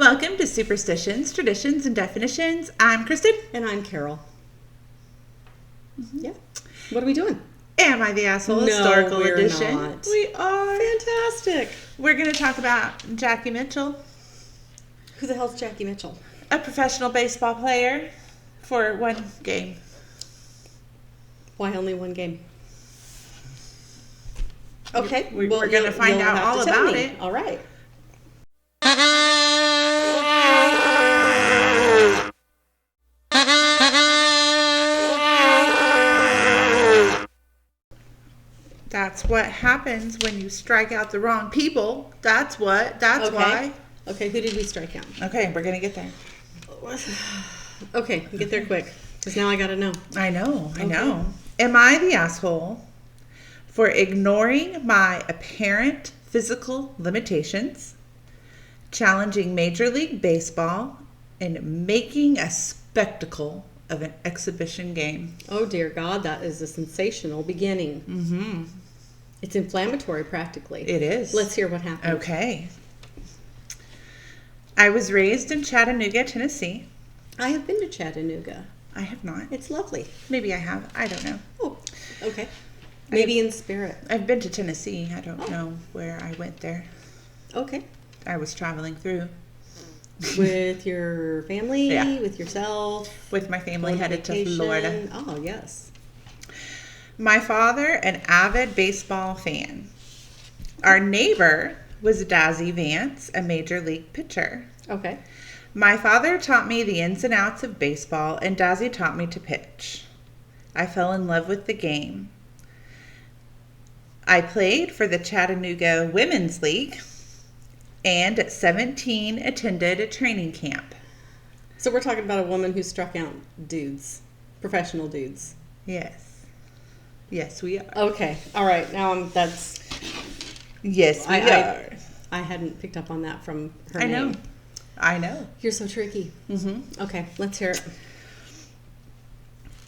Welcome to Superstitions, Traditions, and Definitions. I'm Kristen. And I'm Carol. Yeah. What are we doing? Am I the Asshole? No, Historical we're Edition. not. We are. Fantastic. We're going to talk about Jackie Mitchell, Who the hell's Jackie Mitchell? a professional baseball player for one game. Why only one game? Okay. We're going to find out all about it. All right. That's what happens when you strike out the wrong people. That's why. Okay, who did we strike out? Okay, we're going to get there. Okay, get there quick. Because now I got to know. I know. Am I the asshole for ignoring my apparent physical limitations, challenging Major League Baseball, and making a spectacle of an exhibition game? Oh, dear God, that is a sensational beginning. Mm-hmm. It's inflammatory, practically. It is. Let's hear what happened. Okay. I was raised in Chattanooga, Tennessee. I have been to Chattanooga. I have not. It's lovely. Maybe I have. I don't know. Oh, okay. Maybe in spirit. I've been to Tennessee. I don't know where I went there. Okay. I was traveling through. With your family? Yeah. With yourself? With my family, headed to Vacation? Florida. Oh, yes. My father, an avid baseball fan. Our neighbor was Dazzy Vance, a major league pitcher. Okay. My father taught me the ins and outs of baseball, and Dazzy taught me to pitch. I fell in love with the game. I played for the Chattanooga Women's League, and at 17 attended a training camp. So we're talking about a woman who struck out dudes, professional dudes. Yes. Yes, we are. Okay. All right. Now Yes, we are. I hadn't picked up on that from her I name. I know. You're so tricky. Mm-hmm. Okay. Let's hear it.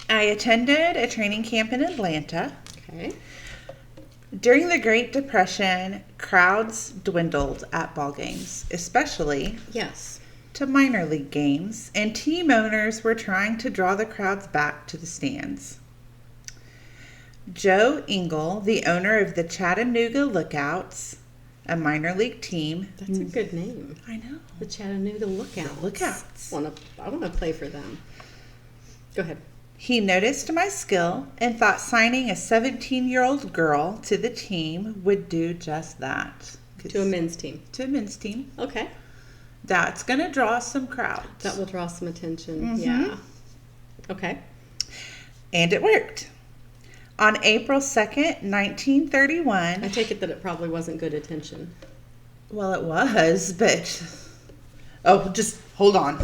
I attended a training camp in Atlanta. Okay. During the Great Depression, crowds dwindled at ball games, especially Yes. to minor league games, and team owners were trying to draw the crowds back to the stands. Joe Engel, the owner of the Chattanooga Lookouts, a minor league team. That's a good name. I know. The Chattanooga Lookouts. The Lookouts. I want to play for them. Go ahead. He noticed my skill and thought signing a 17-year-old girl to the team would do just that. To a men's team. To a men's team. Okay. That's going to draw some crowds. That will draw some attention. Mm-hmm. Yeah. Okay. And it worked. On April 2nd, 1931... I take it that it probably wasn't good attention. Well, it was, but... Oh, just hold on.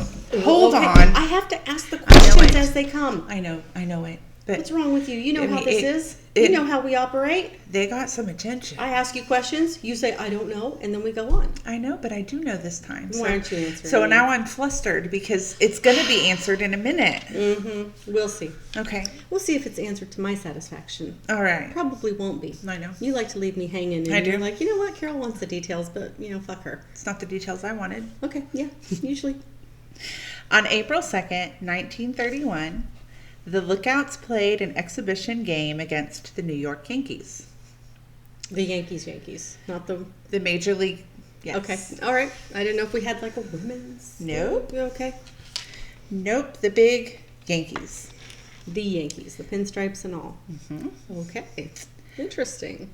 Hold on. I have to ask the questions as they come. I know it. But What's wrong with you? You know how this is. you You know how we operate. They got some attention. I ask you questions. You say, I don't know. And then we go on. I know, but I do know this time. Why aren't you answering So me? now I'm flustered because it's going to be answered in a minute. Mm-hmm. We'll see. Okay. We'll see if it's answered to my satisfaction. All right. Probably won't be. I know. You like to leave me hanging. And I do. You're like, you know what? Carol wants the details, but, fuck her. It's not the details I wanted. Okay. Yeah. Usually. On April 2nd, 1931, the Lookouts played an exhibition game against the New York Yankees. The Yankees. Not the... The Major League... Yes. Okay. All right. I didn't know if we had like a women's... Nope. Okay. Nope. The big Yankees. The Yankees. The pinstripes and all. Mm-hmm. Okay. Interesting.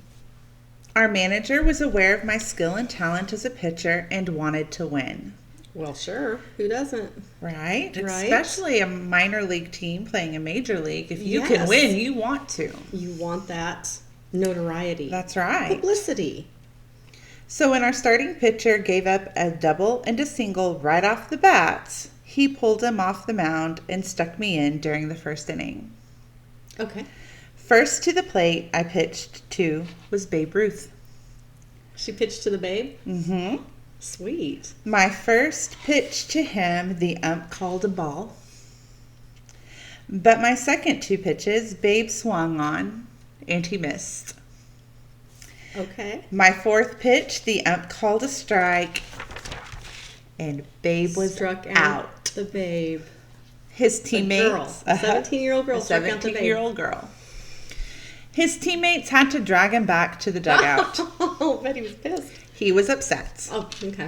Our manager was aware of my skill and talent as a pitcher and wanted to win. Well, sure. Who doesn't? Right? Right. Especially a minor league team playing a major league. If you Yes. can win, you want to. You want that notoriety. That's right. Publicity. So when our starting pitcher gave up a double and a single right off the bat, he pulled him off the mound and stuck me in during the first inning. Okay. First to the plate I pitched to was Babe Ruth. She pitched to the Babe? Mm-hmm. Sweet. My first pitch to him, the ump called a ball. But my second two pitches, Babe swung on, and he missed. Okay. My fourth pitch, the ump called a strike, and Babe was struck out. the Babe. His teammates, A 17-year-old girl struck out the Babe. 17-year-old girl. His teammates had to drag him back to the dugout. Oh, but he was pissed. He was upset. Oh, okay.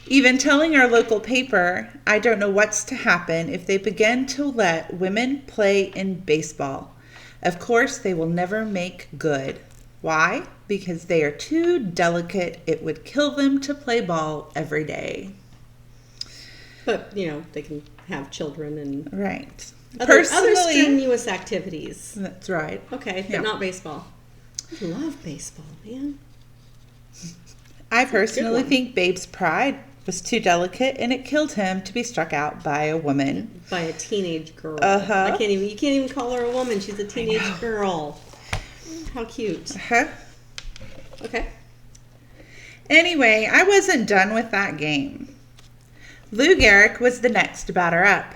Even telling our local paper, I don't know what's to happen if they begin to let women play in baseball. Of course, they will never make good. Why? Because they are too delicate. It would kill them to play ball every day. But, they can have children and Right. other strenuous activities. That's right. Okay, but not baseball. I love baseball, man. I personally think Babe's pride was too delicate, and it killed him to be struck out by a woman. By a teenage girl. Uh-huh. You can't even call her a woman. She's a teenage girl. How cute. Uh-huh. Okay. Anyway, I wasn't done with that game. Lougehrig was the next batter up.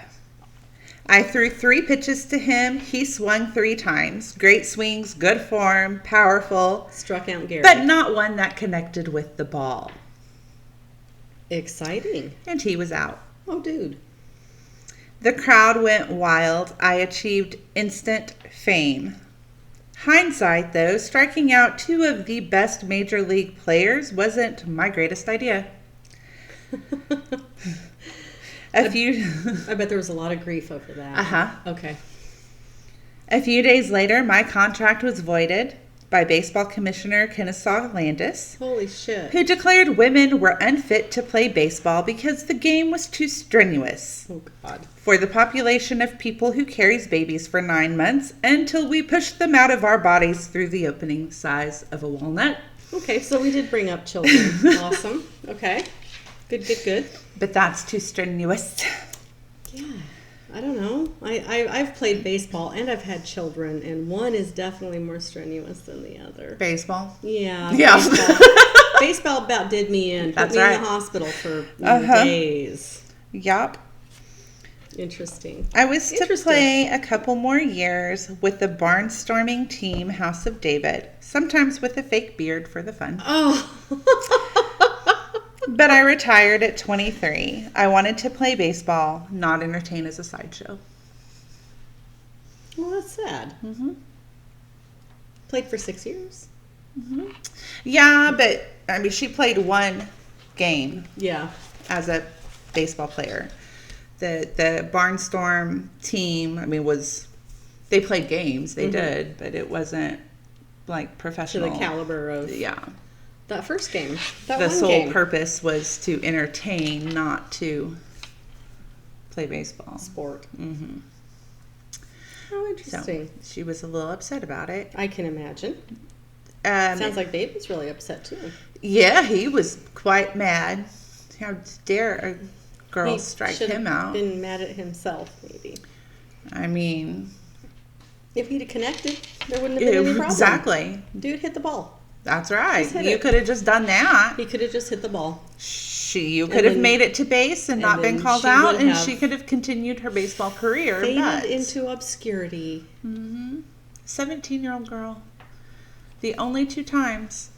I threw 3 pitches to him. He swung 3 times. Great swings, good form, powerful. Struck out Gary. But not one that connected with the ball. Exciting. And he was out. Oh, dude. The crowd went wild. I achieved instant fame. Hindsight, though, striking out 2 of the best major league players wasn't my greatest idea. I bet there was a lot of grief over that. Uh-huh. Okay. A few days later, my contract was voided by Baseball Commissioner Kennesaw Landis, Holy shit. who declared women were unfit to play baseball because the game was too strenuous Oh, God. for the population of people who carries babies for 9 months until we push them out of our bodies through the opening size of a walnut. Okay, so we did bring up children. Awesome. Okay. Good. But that's too strenuous. Yeah. I don't know. I've played baseball and I've had children, and one is definitely more strenuous than the other. Baseball? Yeah. Yeah. Baseball about did me in. Put That's me right. in the hospital for Uh-huh. days. Yup. Interesting. I was to play a couple more years with the barnstorming team House of David, sometimes with a fake beard for the fun. Oh. But I retired at 23. I wanted to play baseball, not entertain as a sideshow. Well, that's sad. Mm-hmm. Played for 6 years. Mm-hmm. Yeah, but I mean, she played 1 game Yeah. as a baseball player. The Barnstorm team, I mean, they played games, they did, but it wasn't like To professional. the caliber of that first game. The sole purpose was to entertain, not to play baseball. Sport. Mm-hmm. Oh, interesting. So she was a little upset about it. I can imagine. Sounds like Babe was really upset too. Yeah, he was quite mad. How dare a girl strike him out? Been mad at himself, maybe. I mean, if he'd have connected, there wouldn't have been any problem. Exactly. Dude hit the ball. That's right. hit You it. could have just done that. He could have just hit the ball. You could have made it to base and not been called out, and she could have continued her baseball career. Faded into obscurity. Mm-hmm. 17-year-old girl. The only 2 times,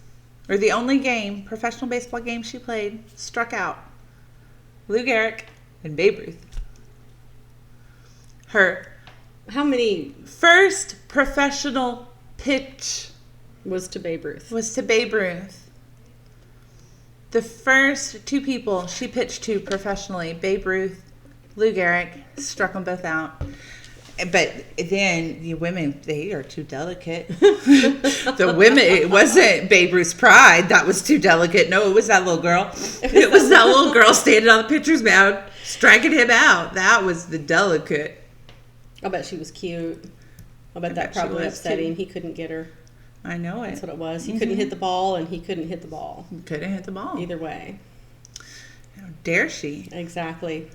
or the only game, professional baseball game she played, struck out. Lougehrig and Babe Ruth. Her How many first professional pitch was to Babe Ruth? was to Babe Ruth. The first 2 people she pitched to professionally, Babe Ruth, Lougehrig, struck them both out. But then the women, they are too delicate. The women, it wasn't Babe Ruth's pride that was too delicate. No, it was that little girl. It was that little girl standing on the pitcher's mound, striking him out. That was the delicate. I'll bet she was cute. I'll bet that she probably was, upset too. him. He couldn't get her. I know it. That's what it was. He couldn't hit the ball, and he couldn't hit the ball. Couldn't hit the ball. Either way. How dare she? Exactly.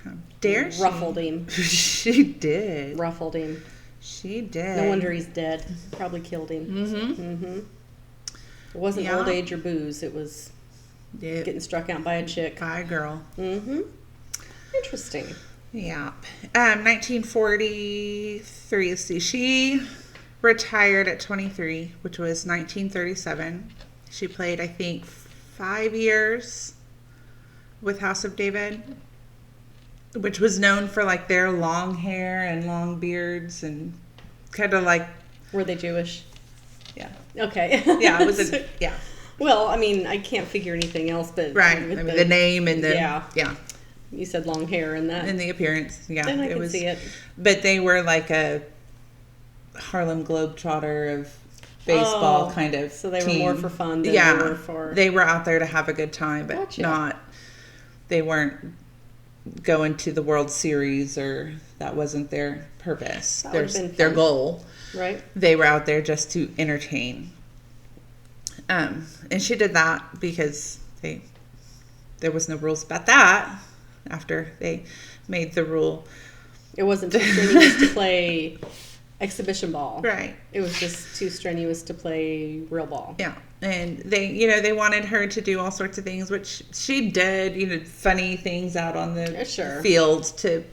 How dare she? Ruffled him. She did. Ruffled him. She did. No wonder he's dead. Probably killed him. Mm-hmm. It wasn't old age or booze. It was getting struck out by a chick. By a girl. Mm-hmm. Interesting. Yeah. 1943. Let's see. She retired at 23, which was 1937. She played, I think, 5 years with House of David, which was known for like their long hair and long beards and kind of like. Were they Jewish? Yeah. Okay. Yeah, it was yeah. Well, I mean, I can't figure anything else, but Right. I mean, the name and the yeah. You said long hair and that. And the appearance, yeah. Then I can see it. But they were like a Harlem Globetrotter of baseball kind of. So they team. were more for fun than they were for. They were out there to have a good time, but Gotcha. They weren't going to the World Series, or that wasn't their purpose. Their goal. Right. They were out there just to entertain. And she did that because there was no rules about that after they made the rule. It wasn't too strenuous to play exhibition ball. Right. It was just too strenuous to play real ball. Yeah. And they wanted her to do all sorts of things, which she did, funny things out on the field to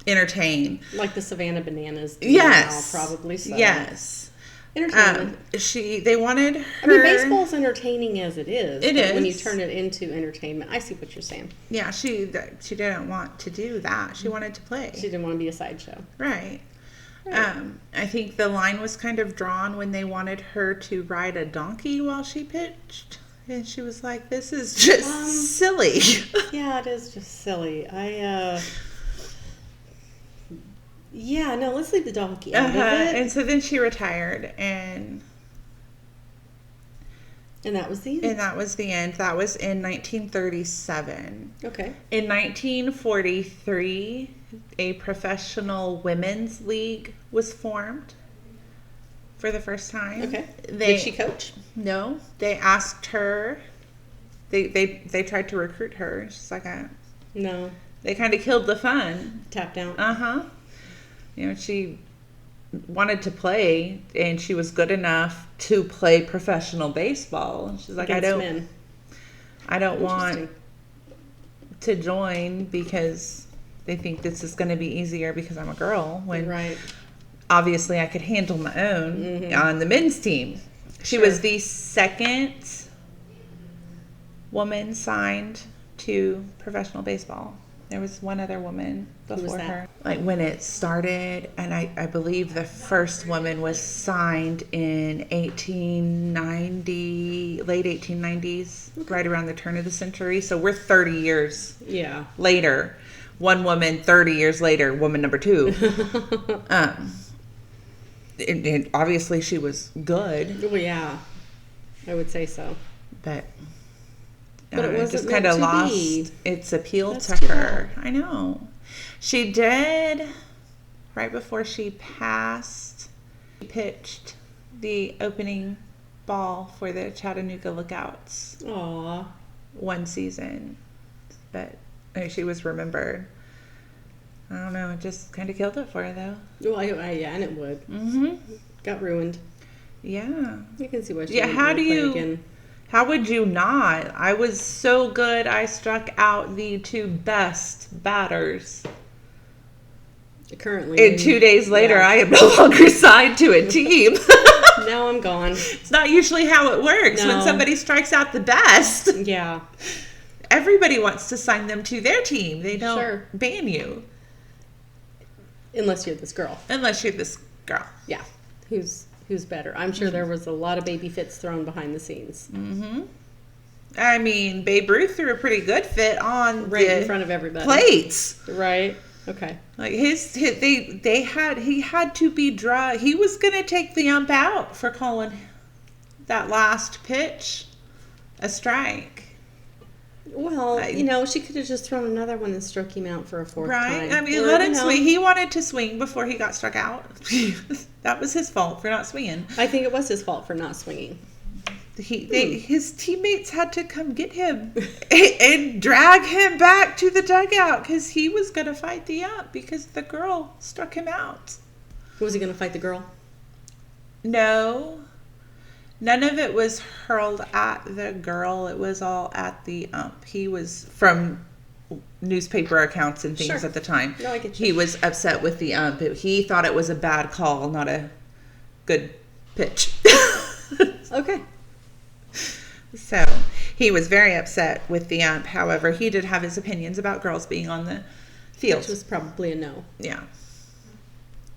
entertain. Like the Savannah Bananas do yes. now, probably. So. Yes. Entertainment. They wanted her. I mean, baseball's entertaining as it is. It is. When you turn it into entertainment. I see what you're saying. Yeah, she didn't want to do that. She wanted to play. She didn't want to be a sideshow. Right. I think the line was kind of drawn when they wanted her to ride a donkey while she pitched. And she was like, this is just silly. Yeah, it is just silly. Yeah, no, let's leave the donkey out of it. And so then she retired, and that was the end. And that was the end. That was in 1937. Okay. In 1943, a professional women's league was formed for the first time. Okay. Did she coach? No. They asked her. They tried to recruit her. She's like, no. They kind of killed the fun. Tapped out. Uh-huh. She wanted to play, and she was good enough to play professional baseball. And she's like, I don't want to join because they think this is going to be easier because I'm a girl. When obviously I could handle my own on the men's team. She was the second woman signed to professional baseball. There was one other woman before her. Like when it started, and I believe the first woman was signed in 1890, late 1890s, right around the turn of the century. So we're 30 years later. One woman, 30 years later, woman number 2. And obviously she was good. Well, yeah, I would say so. But it wasn't just kind of lost its appeal to her. I know. She did, right before she passed, she pitched the opening ball for the Chattanooga Lookouts. Aww. One season. But she was remembered. I don't know. It just kind of killed it for her, though. Well, yeah, and it would. Mm-hmm. Got ruined. Yeah. You can see why she didn't play again. How would you not? I was so good, I struck out the 2 best batters. Currently. And 2 days later, I am no longer signed to a team. Now I'm gone. It's not usually how it works. No. When somebody strikes out the best. Yeah. Everybody wants to sign them to their team. They don't ban you. Unless you're this girl. Yeah. Who's better? I'm sure there was a lot of baby fits thrown behind the scenes. Mm-hmm. I mean, Babe Ruth threw a pretty good fit on in front of everybody. Plates. Right. Okay. Like he had to be dry. He was gonna take the ump out for calling that last pitch a strike. Well, she could have just thrown another one and struck him out for a 4th time. I mean, let him swing. He wanted to swing before he got struck out. That was his fault for not swinging. I think it was his fault for not swinging. His teammates had to come get him and drag him back to the dugout because he was going to fight the ump because the girl struck him out. Was he going to fight the girl? No. None of it was hurled at the girl. It was all at the ump. He was from newspaper accounts and things at the time. No, I get you. He was upset with the ump. He thought it was a bad call, not a good pitch. Okay. So He was very upset with the ump. However, he did have his opinions about girls being on the field. Which was probably a no. Yeah.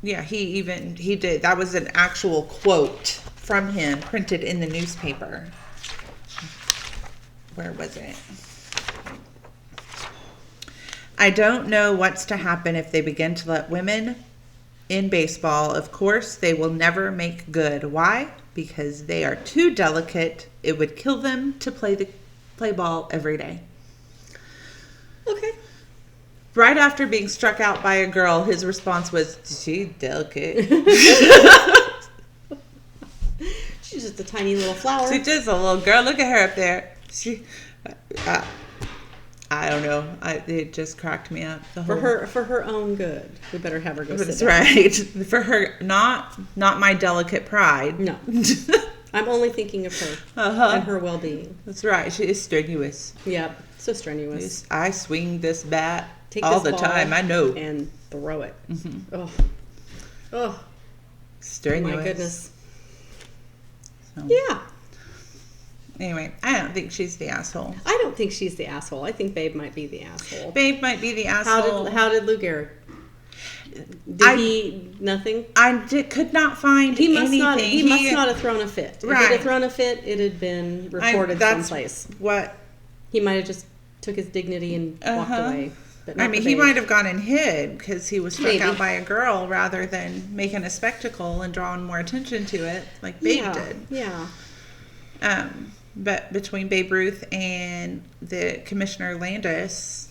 Yeah, he did. That was an actual quote from him printed in the newspaper. Where was it? I don't know what's to happen if they begin to let women in baseball. Of course, they will never make good. Why? Because they are too delicate. It would kill them to play ball every day. Okay. Right after being struck out by a girl, his response was, "She's delicate." She's just a tiny little flower. She's just a little girl. Look at her up there. I don't know. It just cracked me up. For her own good, we better have her go sit That's down. right. For her, not my delicate pride. No. I'm only thinking of her and her well-being. That's right. She is strenuous. Yep. So strenuous. I swing this bat Take all this the ball time. I know. and throw it. Oh. Strenuous. My goodness. So, Yeah. Anyway, I don't think she's the asshole. I don't think she's the asshole. I think Babe might be the asshole. Babe might be the asshole. How did lougehrig? Did he nothing? Could not find He must anything. not have thrown a fit. Right. If he'd have thrown a fit, it had been reported someplace. What? He might have just took his dignity and walked away. But not he the Babe. might have gone and hid because he was struck Maybe. out by a girl rather than making a spectacle and drawing more attention to it like Babe did. Yeah. But between Babe Ruth and the Commissioner Landis,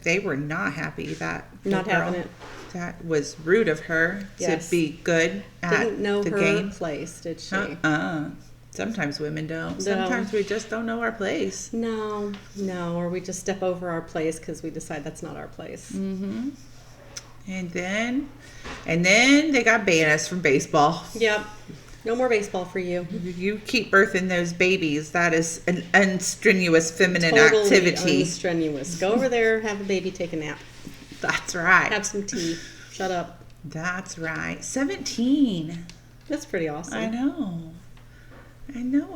they were not happy that Not having it. That was rude of her Yes. to be good at Didn't know the her game. place, did she? Sometimes women don't. No. Sometimes we just don't know our place. No, or we just step over our place because we decide that's not our place. Mm-hmm. And then they got banned from baseball. Yep. No more baseball for you. You keep birthing those babies. That is an unstrenuous feminine Totally activity. unstrenuous. Go over there, have a baby, take a nap. That's right. Have some tea. Shut up. That's right. 17. That's pretty awesome. I know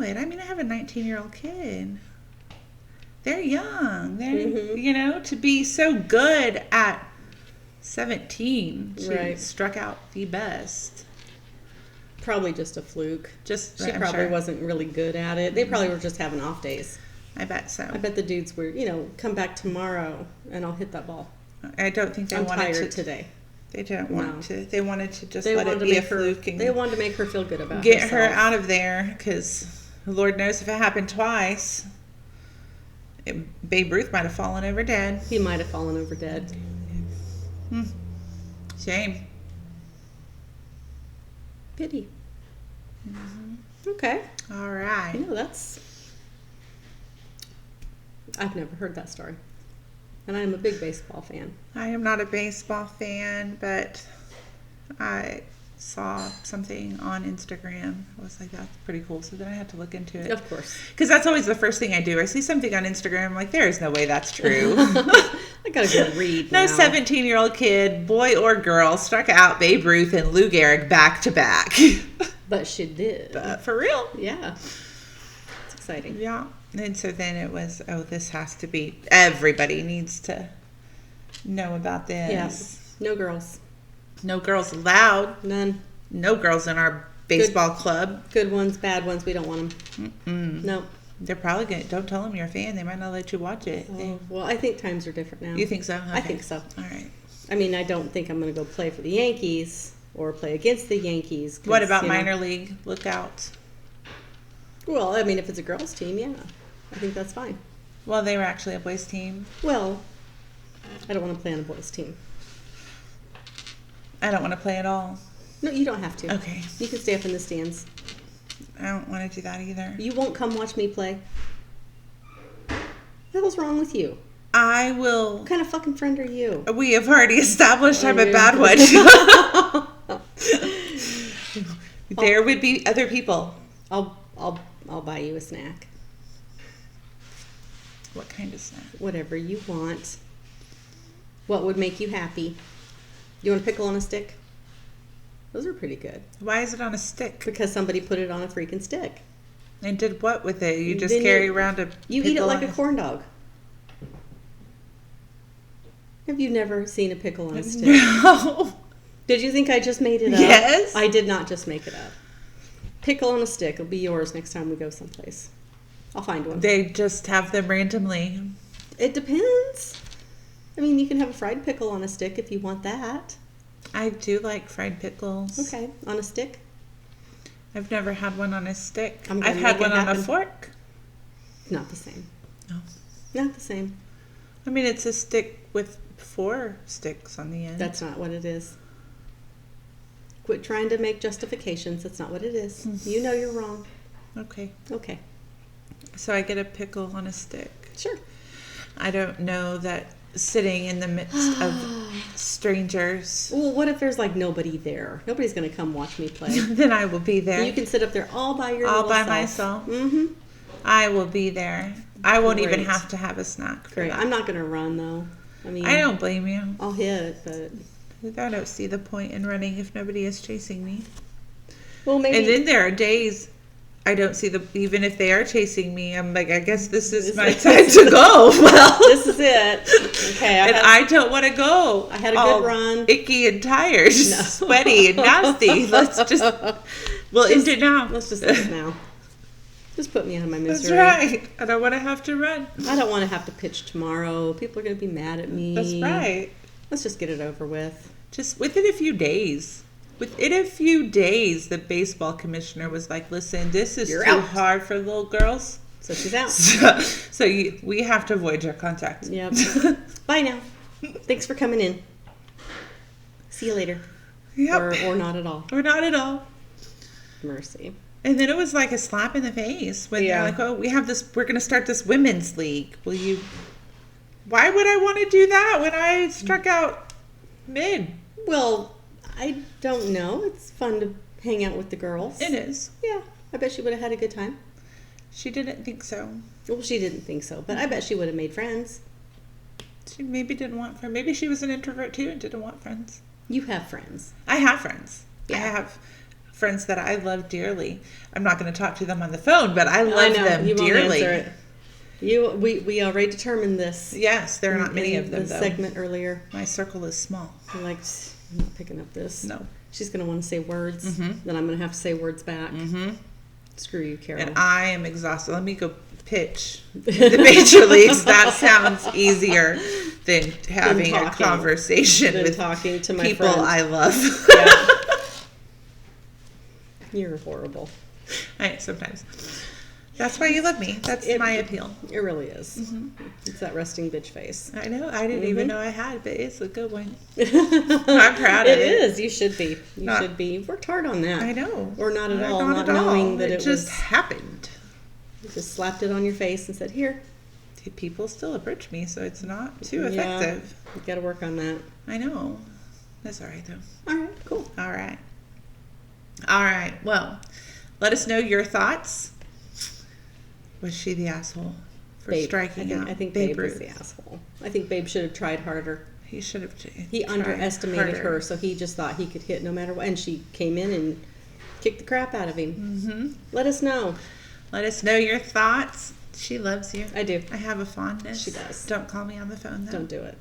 it. I mean, I have a 19-year-old kid. They're young. They're, to be so good at 17. She Right. struck out the best. Probably just a fluke. She probably wasn't really good at it. They probably were just having off days. I bet so. I bet the dudes were, come back tomorrow and I'll hit that ball. I don't think they I'm wanted tired to today. They didn't want to. They wanted to just They let it wanted to be a make her. fluke and They wanted to make her feel good about get herself. her out of there because Lord knows if it happened twice, Babe Ruth might have fallen over dead. He might have fallen over dead. Shame. Pity. Okay. All right. I've never heard that story. And I am a big baseball fan. I am not a baseball fan, but I saw something on Instagram. I was like, that's pretty cool. So then I had to look into it. Of course. Because that's always the first thing I do. I see something on Instagram, I'm like, there is no way that's true. I gotta go read No now. 17-year-old kid, boy or girl, struck out Babe Ruth and Lou Gehrig back to back. But she did. But for real. Yeah. It's exciting. Yeah. And so then it was, this has to be, everybody needs to know about this. Yes. No girls. No girls allowed. None. No girls in our baseball club. Good ones, bad ones, we don't want them. No. They're probably going to, don't tell them you're a fan. They might not let you watch it. Well, I think times are different now. You think so? Okay. I think so. All right. I mean, I don't think I'm going to go play for the Yankees or play against the Yankees. What about minor league lookouts? Well, I mean, if it's a girls' team, yeah. I think that's fine. Well, they were actually a boys' team. Well, I don't want to play on a boys' team. I don't want to play at all. No, you don't have to. Okay. You can stay up in the stands. I don't want to do that either. You won't come watch me play. What the hell's wrong with you? I will. What kind of fucking friend are you? We have already established I'm a bad one. There would be other people. I'll buy you a snack. What kind of snack? Whatever you want. What would make you happy? You want a pickle on a stick? Those are pretty good. Why is it on a stick? Because somebody put it on a freaking stick. And did what with it? You just Then carry around a You eat it like a corn dog. Have you never seen a pickle on a stick? No. Did you think I just made it up? Yes. I did not just make it up. Pickle on a stick. It'll be yours next time we go someplace. I'll find one. They just have them randomly. It depends. I mean, you can have a fried pickle on a stick if you want that. I do like fried pickles. Okay, on a stick. I've never had one on a stick. I'm gonna I've had make it one on a happen. fork. Not the same. No. Not the same. I mean, it's a stick with 4 sticks on the end. That's not what it is. Quit trying to make justifications. That's not what it is. You know you're wrong. Okay. Okay. So I get a pickle on a stick. Sure. I don't know that sitting in the midst of strangers. Well, what if there's like nobody there? Nobody's going to come watch me play. Then I will be there. You can sit up there all by your all little by self. myself. Mm-hmm. I will be there. I won't even Great. have to have a snack for Great. that. I'm not going to run though. I mean, I don't blame you. I'll hit, but I don't see the point in running if nobody is chasing me. well, maybe. And then there are days I don't see even if they are chasing me, I'm like, I guess this is my time to go. Well, this is it. Okay. I don't want to go. I had a all good run. Icky and tired, sweaty and nasty. We'll end it now. Let's just end it now. Just put me out of my misery. That's right. I don't want to have to run. I don't want to have to pitch tomorrow. People are going to be mad at me. That's right. Let's just get it over with. Just within a few days. Within a few days, the baseball commissioner was like, listen, this is You're too out. hard for little girls. So she's out. So we have to avoid your contact. Yep. Bye now. Thanks for coming in. See you later. Yep. Or not at all. Or not at all. Mercy. And then it was like a slap in the face when Yeah. they're like, oh, we're going to start this women's league. Why would I want to do that when I struck out mid? Well, I don't know. It's fun to hang out with the girls. It is. Yeah. I bet she would have had a good time. She didn't think so. Well, she didn't think so, but I bet she would have made friends. She maybe didn't want friends. Maybe she was an introvert too and didn't want friends. You have friends. I have friends. Yeah. I have friends that I love dearly. I'm not going to talk to them on the phone, but I love I know. them You won't dearly. answer it. We already determined this. Yes, there are not many in of them, the though. segment earlier. My circle is small. You're like, I'm not picking up this. No. She's going to want to say words. Mhm. Then I'm going to have to say words back. Mm-hmm. Screw you, Carol. And I am exhausted. Let me go pitch the major leagues. That sounds easier than having a talking. conversation Than with talking to my people friend. I love. Yeah. You're horrible. Sometimes. That's why you love me. That's my appeal. It really is. Mm-hmm. It's that resting bitch face. I know. I didn't even know I had, but it's a good one. I'm I'm proud of it. It is. You should be. You Not- should be. You've worked hard on that. I know. Or not at all. Not Not at all. knowing that it just was. happened. You just slapped it on your face and said, "Here." People still approach me, so it's not too Yeah. effective. You got to work on that. I know. That's all right, though. All right. Cool. All right. All right. Well, let us know your thoughts. Was she the asshole for striking out? I think Babe Babe was Ruth? the asshole. I think Babe should have tried harder. He should have. He tried underestimated harder. her, so he just thought he could hit no matter what. And she came in and kicked the crap out of him. Mm-hmm. Let us know. Let us know your thoughts. She loves you. I do. I have a fondness. She does. Don't call me on the phone, though. Don't do it.